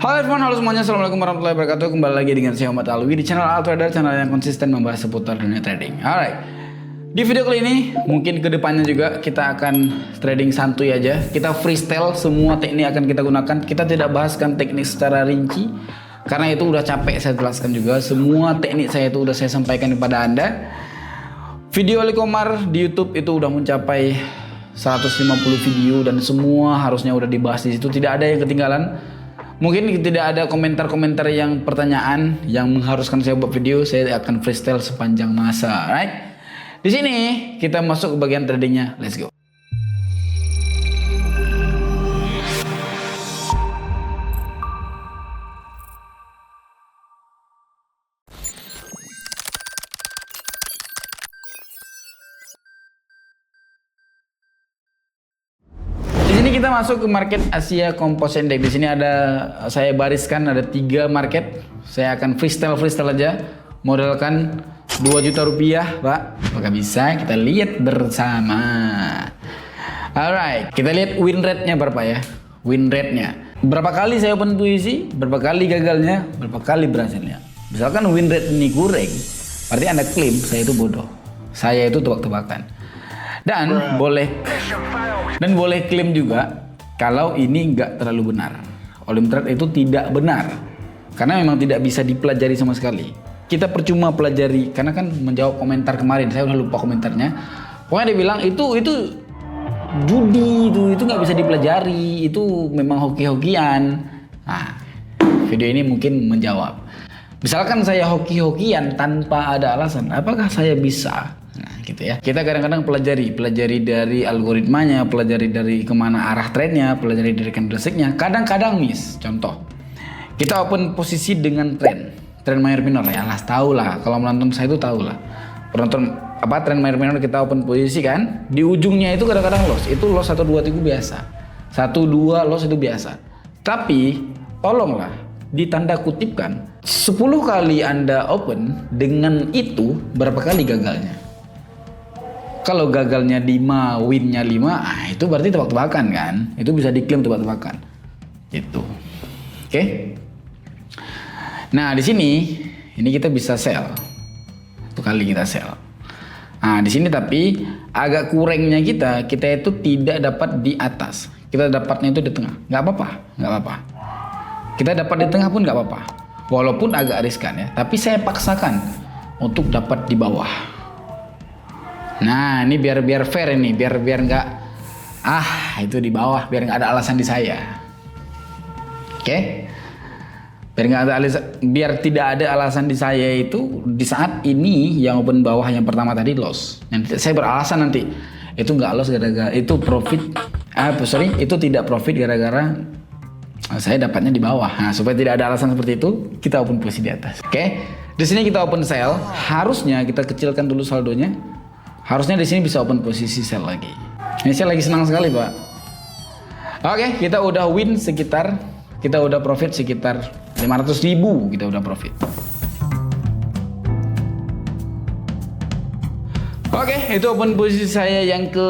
Halo everyone, halo semuanya, assalamualaikum warahmatullahi wabarakatuh. Kembali lagi dengan saya Muhammad Alwi di channel Altrader, channel yang konsisten membahas seputar dunia trading. Alright, di video kali ini mungkin kedepannya juga kita akan trading santuy aja. Kita freestyle, semua teknik akan kita gunakan. Kita tidak bahaskan teknik secara rinci karena itu udah capek saya jelaskan juga. Semua teknik saya itu udah saya sampaikan kepada Anda. Video Ali Komar di YouTube itu udah mencapai 150 video dan semua harusnya udah dibahas di situ. Tidak ada yang ketinggalan. Mungkin tidak ada komentar-komentar yang pertanyaan yang mengharuskan saya buat video. Saya akan freestyle sepanjang masa, right? Di sini kita masuk ke bagian tradingnya. Let's go. Di sini kita masuk ke market Asia Composite Index. Di sini ada saya bariskan ada 3 market. Saya akan freestyle aja. Modalkan 2 juta rupiah, Pak. Apakah bisa? Kita lihat bersama. Alright, kita lihat win rate-nya berapa ya? Win rate-nya. Berapa kali saya open posisi? Berapa kali gagalnya? Berapa kali berhasilnya? Misalkan win rate ini kurang, berarti Anda klaim saya itu bodoh. Saya itu tebak-tebakan. Dan boleh klaim juga kalau ini nggak terlalu benar. Olim trade itu tidak benar karena memang tidak bisa dipelajari sama sekali. Kita percuma pelajari karena kan menjawab komentar kemarin, saya udah lupa komentarnya. Pokoknya dia bilang itu judi, itu nggak bisa dipelajari, itu memang hoki-hokian. Nah, video ini mungkin menjawab. Misalkan saya hoki-hokian tanpa ada alasan, apakah saya bisa? Nah, gitu ya. Kita kadang-kadang pelajari dari algoritmanya, pelajari dari kemana arah trennya, pelajari dari candlesticknya. Kadang-kadang miss. Contoh, kita open posisi dengan tren mayor minor ya. Lah tahu lah. Kalau menonton saya itu tahu lah. Penonton tren mayor minor kita open posisi kan, di ujungnya itu kadang-kadang loss. Itu loss 1 2 itu biasa. 1 2 loss itu biasa. Tapi tolonglah ditanda kutipkan 10 kali Anda open dengan itu berapa kali gagalnya? Kalau gagalnya 5, winnya 5, itu berarti tebak-tebakan kan? Itu bisa diklaim tebak-tebakan. Gitu. Oke? Nah, di sini ini kita bisa sell. 1 kali kita sell. Nah, di sini tapi agak kurangnya kita itu tidak dapat di atas. Kita dapatnya itu di tengah. Nggak apa-apa. Kita dapat di tengah pun nggak apa-apa. Walaupun agak riskan ya, tapi saya paksakan untuk dapat di bawah. Nah, ini biar fair ini, biar nggak itu di bawah, biar nggak ada alasan di saya. Oke? Biar tidak ada alasan di saya itu di saat ini yang open bawah yang pertama tadi loss. Nanti saya beralasan nanti itu nggak loss gara-gara itu profit. Itu tidak profit gara-gara saya dapatnya di bawah. Nah, supaya tidak ada alasan seperti itu, kita open posisi di atas. Oke? Di sini kita open sell, harusnya kita kecilkan dulu saldonya. Harusnya di sini bisa open posisi sell lagi. Ini saya lagi senang sekali, Pak. Oke, kita udah win kita udah profit sekitar 500.000, kita udah profit. Oke, itu open posisi saya yang ke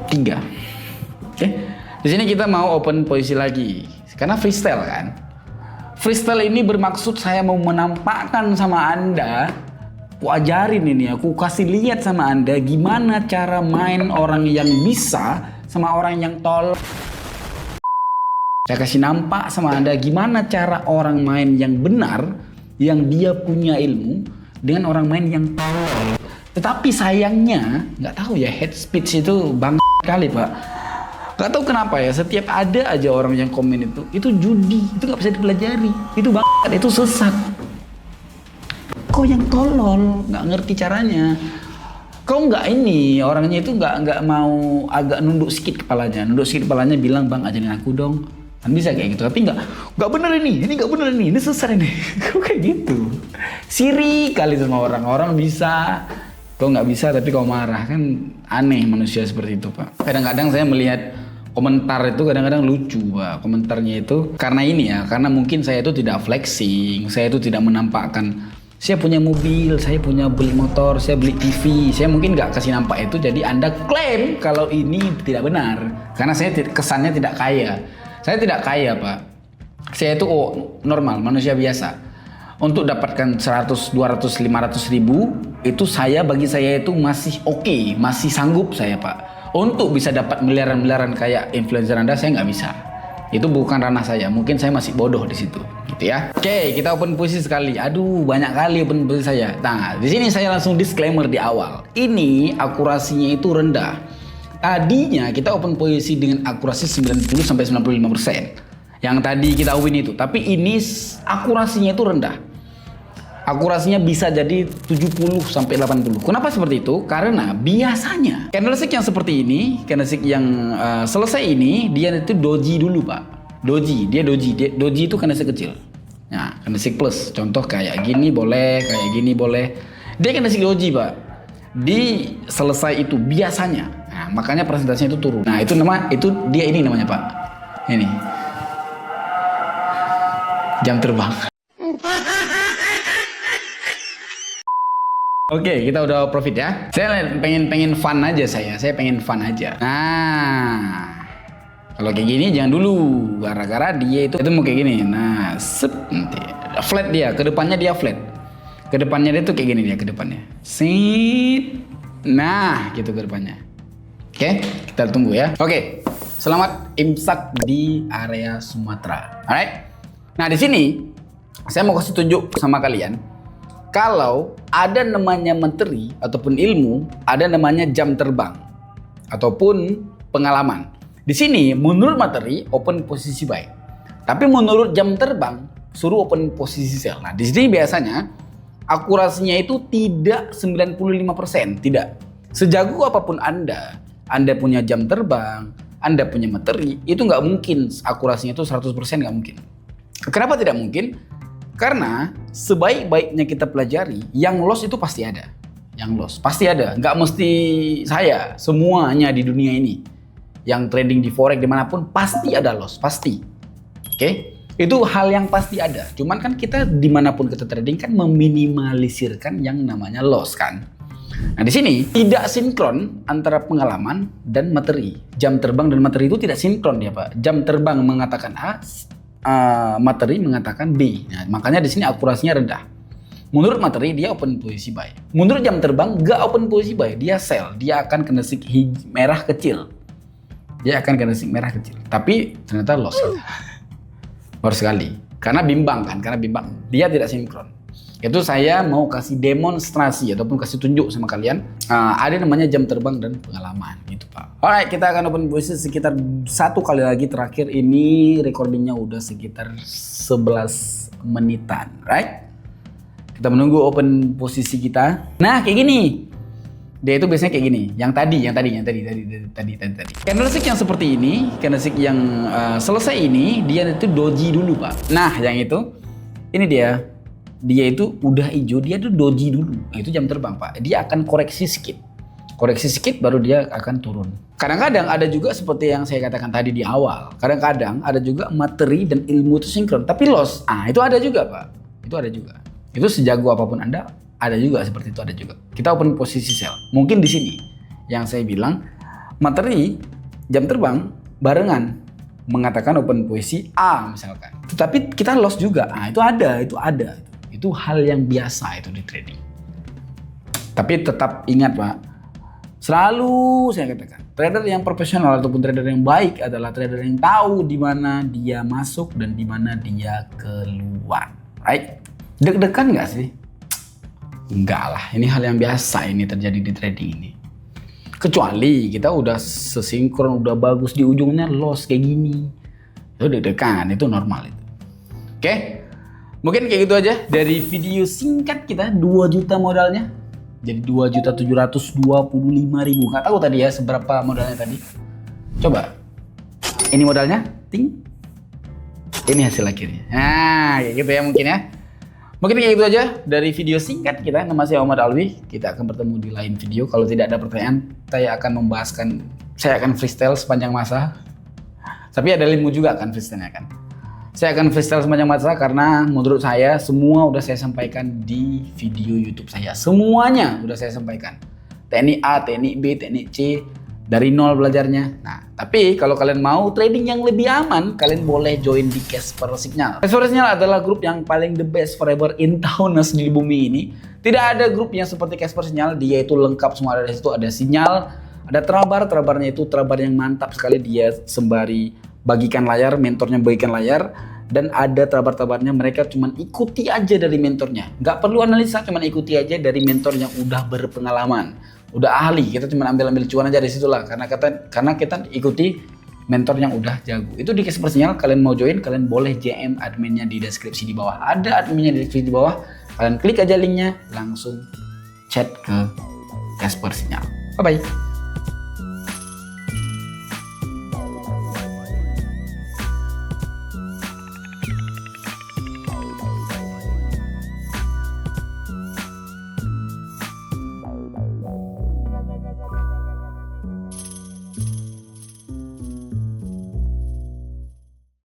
3. Oke. Di sini kita mau open posisi lagi karena freestyle kan. Freestyle ini bermaksud saya mau menampakkan sama Anda, aku ajarin ini, aku kasih lihat sama Anda gimana cara main orang yang bisa sama orang yang tolol. Saya kasih nampak sama Anda gimana cara orang main yang benar, yang dia punya ilmu, dengan orang main yang tolol. Tetapi sayangnya, nggak tahu ya, head speech itu bang kali, Pak. Gak tahu kenapa ya, setiap ada aja orang yang komen itu judi, itu gak bisa dipelajari, itu banget, itu sesat. Kau yang tolol, gak ngerti caranya. Kau nggak ini, orangnya itu nggak mau agak nunduk sedikit kepalanya bilang, bang ajarin aku dong. Kan bisa kayak gitu, tapi nggak bener ini nggak bener ini sesat ini. Kau kayak gitu, sirik kali sama orang bisa. Kau nggak bisa tapi kau marah, kan aneh manusia seperti itu, Pak. Kadang-kadang saya melihat komentar itu kadang-kadang lucu, Pak. Komentarnya itu karena ini ya, karena mungkin saya itu tidak flexing, saya itu tidak menampakkan Saya punya mobil, saya punya beli motor, saya beli TV. Saya mungkin nggak kasih nampak itu, jadi Anda klaim kalau ini tidak benar. Karena saya kesannya tidak kaya. Saya tidak kaya, Pak. Saya itu normal, manusia biasa. Untuk dapatkan 100, 200, 500 ribu, itu bagi saya itu masih oke, masih sanggup saya, Pak. Untuk bisa dapat miliaran-miliaran kayak influencer Anda, saya nggak bisa. Itu bukan ranah saya, mungkin saya masih bodoh di situ, gitu ya. Oke, kita open posisi sekali. Aduh, banyak kali open posisi saya. Nah, di sini saya langsung disclaimer di awal. Ini akurasinya itu rendah. Tadinya kita open posisi dengan akurasi 90 sampai 95%. Yang tadi kita win itu, tapi ini akurasinya itu rendah. Akurasinya bisa jadi 70 sampai 80. Kenapa seperti itu? Karena biasanya candlestick yang seperti ini, candlestick yang selesai ini, dia itu doji dulu, Pak. Doji. Doji itu candlestick kecil. Nah, candlestick plus. Contoh kayak gini boleh, kayak gini boleh. Dia candlestick doji, Pak. Di selesai itu biasanya. Nah, makanya presentasinya itu turun. Nah, itu dia ini namanya, Pak. Ini. Jam terbang. Oke, kita udah profit ya. Saya pengen fun aja saya pengen fun aja. Nah, kalau kayak gini jangan dulu, gara-gara dia itu mau kayak gini. Nah, nanti flat dia, kedepannya dia flat. Kedepannya dia tuh kayak gini dia kedepannya. Sit. Nah, gitu kedepannya. Oke, kita tunggu ya. Oke, selamat imsak di area Sumatera. Alright. Nah, di sini saya mau kasih tunjuk sama kalian. Kalau ada namanya menteri ataupun ilmu, ada namanya jam terbang ataupun pengalaman. Di sini menurut materi open posisi buy. Tapi menurut jam terbang suruh open posisi sell. Nah, di sini biasanya akurasinya itu tidak 95%, tidak. Sejago apapun Anda punya jam terbang, Anda punya materi, itu nggak mungkin akurasinya itu 100% nggak mungkin. Kenapa tidak mungkin? Karena sebaik-baiknya kita pelajari, yang loss itu pasti ada. Yang loss pasti ada. Nggak mesti saya, semuanya di dunia ini. Yang trading di forex dimanapun pasti ada loss, pasti. Oke? Itu hal yang pasti ada. Cuman kan kita dimanapun kita trading kan meminimalisirkan yang namanya loss kan. Nah, di sini tidak sinkron antara pengalaman dan materi. Jam terbang dan materi itu tidak sinkron ya, Pak. Jam terbang mengatakan A, materi mengatakan B. Nah, makanya di sini akurasinya rendah. Menurut materi dia open posisi buy. Menurut jam terbang nggak open posisi buy, dia sell. Dia akan candlestick merah kecil. Tapi ternyata loss. Baru sekali. Karena bimbang. Dia tidak sinkron. Itu saya mau kasih demonstrasi ataupun kasih tunjuk sama kalian. Ada namanya jam terbang dan pengalaman gitu, Pak. Alright, kita akan open posisi sekitar satu kali lagi. Terakhir ini recordingnya udah sekitar 11 menitan, right? Kita menunggu open posisi kita. Nah, kayak gini. Dia itu biasanya kayak gini. Yang tadi. Candlestick yang seperti ini, candlestick yang selesai ini, dia itu doji dulu, Pak. Nah, yang itu, ini dia itu udah hijau, dia tuh doji dulu. Nah, itu jam terbang, Pak. Dia akan koreksi sedikit baru dia akan turun. Kadang-kadang ada juga seperti yang saya katakan tadi di awal. Kadang-kadang ada juga materi dan ilmu itu sinkron, tapi loss. Itu ada juga, Pak. Itu ada juga. Itu sejago apapun Anda, ada juga seperti itu, ada juga. Kita open posisi sell. Mungkin di sini yang saya bilang materi jam terbang barengan mengatakan open posisi A misalkan. Tetapi kita loss juga. Itu ada. Itu hal yang biasa itu di trading. Tapi tetap ingat, Pak, selalu saya katakan, trader yang profesional ataupun trader yang baik adalah trader yang tahu di mana dia masuk dan di mana dia keluar. Right? Deg-degan nggak sih? Enggak lah, ini hal yang biasa ini terjadi di trading ini. Kecuali kita udah sesinkron, udah bagus, di ujungnya loss kayak gini. Itu deg-degan, itu normal itu. Oke? Mungkin kayak gitu aja dari video singkat kita. 2 juta modalnya jadi 2.725.000. Nggak tahu tadi ya seberapa modalnya tadi. Coba ini modalnya, ting, ini hasil akhirnya. Nah, kayak gitu ya mungkin ya. Mungkin kayak gitu aja dari video singkat kita. Nama saya Muhammad Alwi. Kita akan bertemu di lain video. Kalau tidak ada pertanyaan, saya akan freestyle sepanjang masa. Tapi ada ilmu juga kan freestyle-nya kan. Saya akan freestyle sepanjang masa karena menurut saya semua udah saya sampaikan di video YouTube saya. Semuanya udah saya sampaikan. Teknik A, teknik B, teknik C, dari nol belajarnya. Nah, tapi kalau kalian mau trading yang lebih aman, kalian boleh join di Casper Signal. Casper Signal adalah grup yang paling the best forever in Taunas di bumi ini. Tidak ada grup yang seperti Casper Signal, dia itu lengkap semua ada di situ, ada sinyal, ada trabarnya itu trabar yang mantap sekali, dia sembari bagikan layar, mentornya bagikan layar, dan ada trabarnya mereka cuman ikuti aja dari mentornya, nggak perlu analisa, cuman ikuti aja dari mentor yang udah berpengalaman, udah ahli. Kita cuma ambil cuan aja dari situ lah, karena kita ikuti mentor yang udah jago. Itu di Casper Signal. Kalian mau join, kalian boleh JM adminnya di deskripsi di bawah, ada adminnya di deskripsi di bawah, kalian klik aja linknya, langsung chat ke Casper Signal. Bye bye.